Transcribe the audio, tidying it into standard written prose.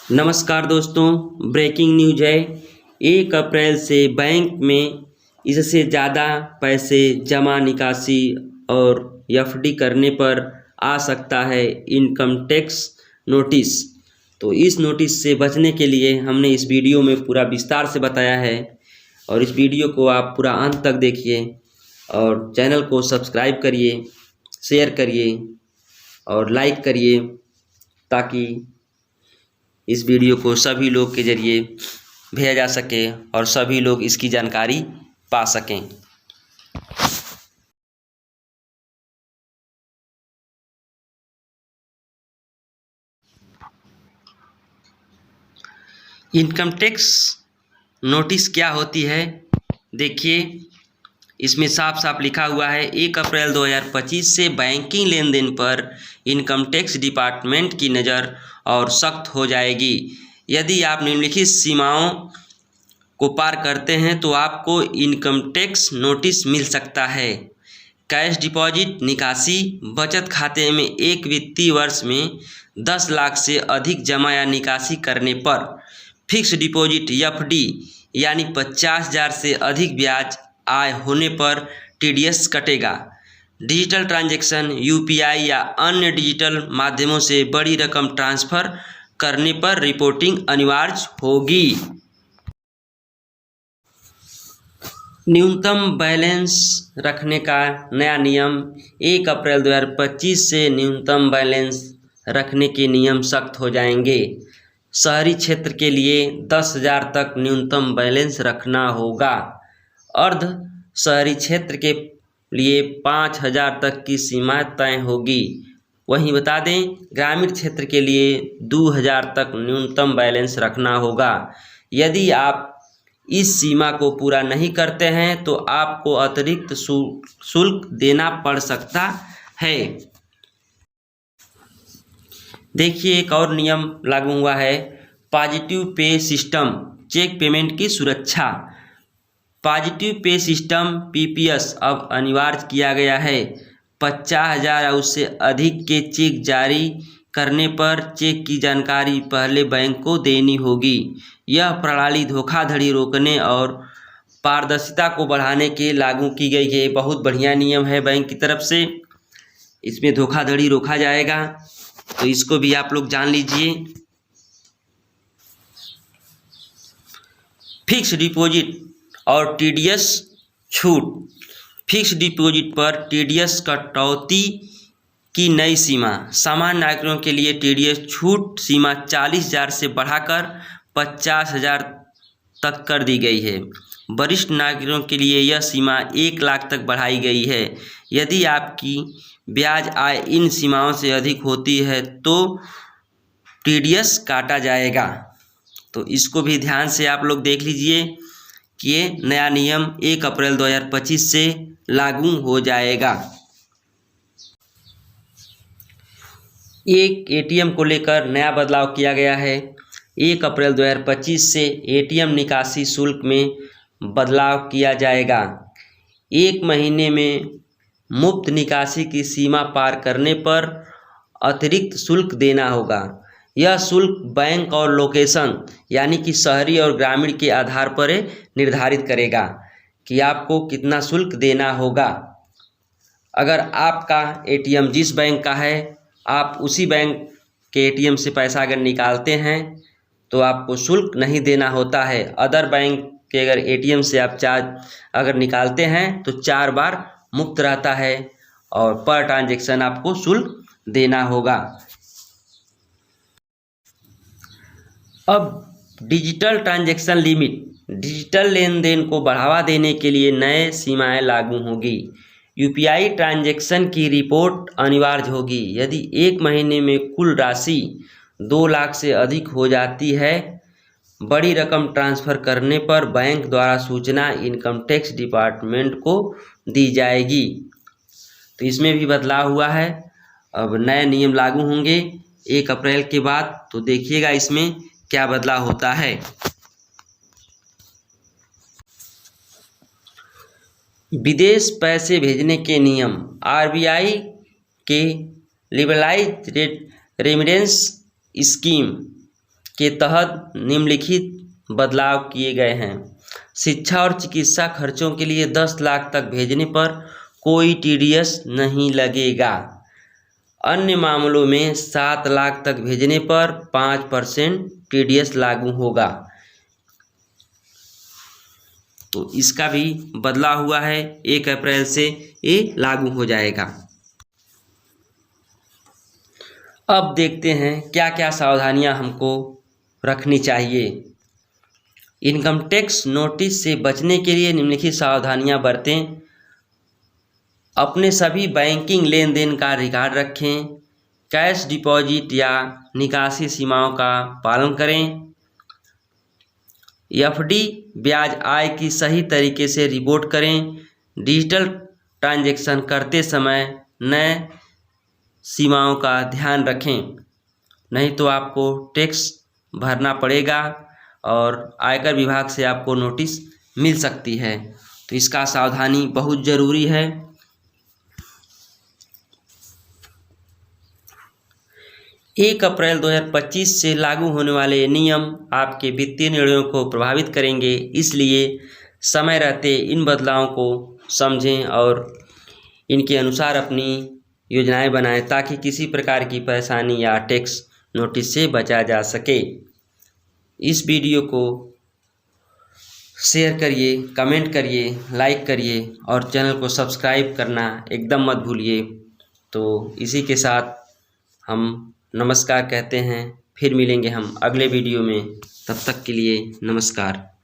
नमस्कार दोस्तों, breaking news है। 1 अप्रैल से बैंक में इससे ज़्यादा पैसे जमा निकासी और एफडी करने पर आ सकता है इनकम टैक्स नोटिस। तो इस नोटिस से बचने के लिए हमने इस वीडियो में पूरा विस्तार से बताया है और इस वीडियो को आप पूरा अंत तक देखिए और चैनल को सब्सक्राइब करिए, शेयर करिए और लाइक करिए ताकि इस वीडियो को सभी लोग के ज़रिए भेजा जा सके और सभी लोग इसकी जानकारी पा सकें। इनकम टैक्स नोटिस क्या होती है, देखिए इसमें साफ साफ लिखा हुआ है 1 अप्रैल 2025 से बैंकिंग लेन देन पर इनकम टैक्स डिपार्टमेंट की नज़र और सख्त हो जाएगी। यदि आप निम्नलिखित सीमाओं को पार करते हैं तो आपको इनकम टैक्स नोटिस मिल सकता है। कैश डिपॉजिट निकासी, बचत खाते में एक वित्तीय वर्ष में 10 लाख से अधिक जमा या निकासी करने पर फिक्स डिपॉजिट एफडी यानी 50,000 से अधिक ब्याज आय होने पर टीडीएस कटेगा। डिजिटल ट्रांजैक्शन, यूपीआई या अन्य डिजिटल माध्यमों से बड़ी रकम ट्रांसफ़र करने पर रिपोर्टिंग अनिवार्य होगी। न्यूनतम बैलेंस रखने का नया नियम 1 अप्रैल 2025 से न्यूनतम बैलेंस रखने के नियम सख्त हो जाएंगे। शहरी क्षेत्र के लिए 10,000 तक न्यूनतम बैलेंस रखना होगा। अर्ध शहरी क्षेत्र के लिए 5,000 तक की सीमा तय होगी। वहीं बता दें, ग्रामीण क्षेत्र के लिए 2,000 तक न्यूनतम बैलेंस रखना होगा। यदि आप इस सीमा को पूरा नहीं करते हैं तो आपको अतिरिक्त शुल्क देना पड़ सकता है। देखिए एक और नियम लागू हुआ है, positive pay system, cheque payment की सुरक्षा। पॉजिटिव पे सिस्टम पीपीएस अब अनिवार्य किया गया है। 50,000 या उससे अधिक के चेक जारी करने पर चेक की जानकारी पहले बैंक को देनी होगी। यह प्रणाली धोखाधड़ी रोकने और पारदर्शिता को बढ़ाने के लागू की गई है। बहुत बढ़िया नियम है बैंक की तरफ से, इसमें धोखाधड़ी रोका जाएगा, तो इसको भी आप लोग जान लीजिए। फिक्स डिपॉजिट और टीडीएस छूट। फिक्स डिपॉजिट पर टीडीएस कटौती की नई सीमा। सामान्य नागरिकों के लिए टीडीएस छूट सीमा 40,000 से बढ़ाकर 50,000 तक कर दी गई है। वरिष्ठ नागरिकों के लिए यह सीमा 1 लाख तक बढ़ाई गई है। यदि आपकी ब्याज आय इन सीमाओं से अधिक होती है तो टीडीएस काटा जाएगा। तो इसको भी ध्यान से आप लोग देख लीजिए कि ये नया नियम 1 अप्रैल 2025 से लागू हो जाएगा। एक एटीएम को लेकर नया बदलाव किया गया है। 1 अप्रैल 2025 से एटीएम निकासी शुल्क में बदलाव किया जाएगा। 1 महीने में मुफ्त निकासी की सीमा पार करने पर अतिरिक्त शुल्क देना होगा। यह शुल्क बैंक और लोकेशन यानी कि शहरी और ग्रामीण के आधार पर निर्धारित करेगा कि आपको कितना शुल्क देना होगा। अगर आपका एटीएम जिस बैंक का है, आप उसी बैंक के एटीएम से पैसा अगर निकालते हैं तो आपको शुल्क नहीं देना होता है। अदर बैंक के अगर एटीएम से आप अगर निकालते हैं तो 4 बार मुफ्त रहता है और पर ट्रांजैक्शन आपको शुल्क देना होगा। अब डिजिटल ट्रांजैक्शन लिमिट, डिजिटल लेन देन को बढ़ावा देने के लिए नए सीमाएं लागू होगी। यूपीआई ट्रांजैक्शन की रिपोर्ट अनिवार्य होगी। यदि 1 महीने में कुल राशि 2 लाख से अधिक हो जाती है, बड़ी रकम ट्रांसफ़र करने पर बैंक द्वारा सूचना इनकम टैक्स डिपार्टमेंट को दी जाएगी। तो इसमें भी बदलाव हुआ है। अब नए नियम लागू होंगे 1 अप्रैल के बाद, तो देखिएगा इसमें क्या बदलाव होता है। विदेश पैसे भेजने के नियम। आरबीआई के लिबरलाइज्ड रेमिटेंस स्कीम के तहत निम्नलिखित बदलाव किए गए हैं। शिक्षा और चिकित्सा खर्चों के लिए 10 लाख तक भेजने पर कोई टीडीएस नहीं लगेगा। अन्य मामलों में 7 लाख तक भेजने पर 5% टीडीएस लागू होगा। तो इसका भी बदलाव हुआ है, 1 अप्रैल से ये लागू हो जाएगा। अब देखते हैं क्या क्या सावधानियां हमको रखनी चाहिए। इनकम टैक्स नोटिस से बचने के लिए निम्नलिखित सावधानियां बरतें। अपने सभी बैंकिंग लेन देन का रिकॉर्ड रखें। कैश डिपॉजिट या निकासी सीमाओं का पालन करें। एफडी ब्याज आय की सही तरीके से रिपोर्ट करें। डिजिटल ट्रांजैक्शन करते समय नए सीमाओं का ध्यान रखें, नहीं तो आपको टैक्स भरना पड़ेगा और आयकर विभाग से आपको नोटिस मिल सकती है। तो इसका सावधानी बहुत ज़रूरी है। 1 अप्रैल 2025 से लागू होने वाले नियम आपके वित्तीय निर्णयों को प्रभावित करेंगे, इसलिए समय रहते इन बदलावों को समझें और इनके अनुसार अपनी योजनाएं बनाएं ताकि किसी प्रकार की परेशानी या टैक्स नोटिस से बचा जा सके। इस वीडियो को शेयर करिए, कमेंट करिए, लाइक करिए और चैनल को सब्सक्राइब करना एकदम मत भूलिए। तो इसी के साथ हम नमस्कार कहते हैं। फिर मिलेंगे हम अगले वीडियो में, तब तक के लिए नमस्कार।